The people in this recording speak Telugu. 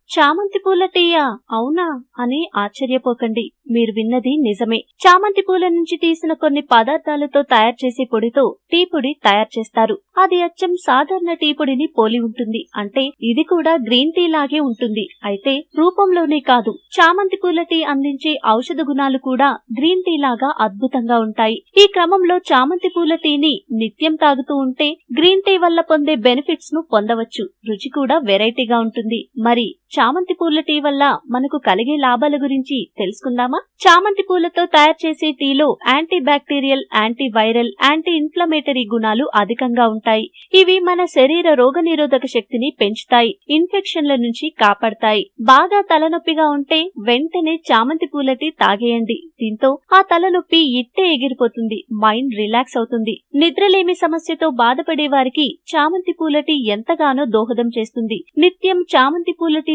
చామంతి పూల టీయా? అవునా అని ఆశ్చర్యపోకండి, మీరు విన్నది నిజమే. చామంతి పూల నుంచి తీసిన కొన్ని పదార్థాలతో తయారు చేసే పొడితో టీ పొడి తయారు చేస్తారు. అది అచ్చం సాధారణ టీ పొడిని పోలి ఉంటుంది. అంటే ఇది కూడా గ్రీన్ టీ లాగే ఉంటుంది. అయితే రూపంలోనే కాదు, చామంతి పూల టీ అందించే ఔషధ గుణాలు కూడా గ్రీన్ టీ లాగా అద్భుతంగా ఉంటాయి. ఈ క్రమంలో చామంతి పూల టీని నిత్యం తాగుతూ ఉంటే గ్రీన్ టీ వల్ల పొందే బెనిఫిట్స్ ను పొందవచ్చు. రుచి కూడా వెరైటీగా ఉంటుంది. మరి చామంతి పూల టీ వల్ల మనకు కలిగే లాభాల గురించి తెలుసుకుందామా? చామంతి పూలతో తయారు చేసే టీలో anti bacterial, anti viral, anti inflammatory గుణాలు అధికంగా ఉంటాయి. ఇవి మన శరీర రోగనిరోధక శక్తిని పెంచుతాయి, ఇన్ఫెక్షన్ల నుంచి కాపాడతాయి. బాగా తలనొప్పిగా ఉంటే వెంటనే చామంతి పూల టీ తాగేయండి. దీంతో ఆ తలనొప్పి ఇట్టే ఎగిరిపోతుంది, మైండ్ రిలాక్స్ అవుతుంది. నిద్రలేమి సమస్యతో బాధపడే వారికి చామంతి పూల టీ ఎంతగానో దోహదం చేస్తుంది. నిత్యం చామంతి పూల టీ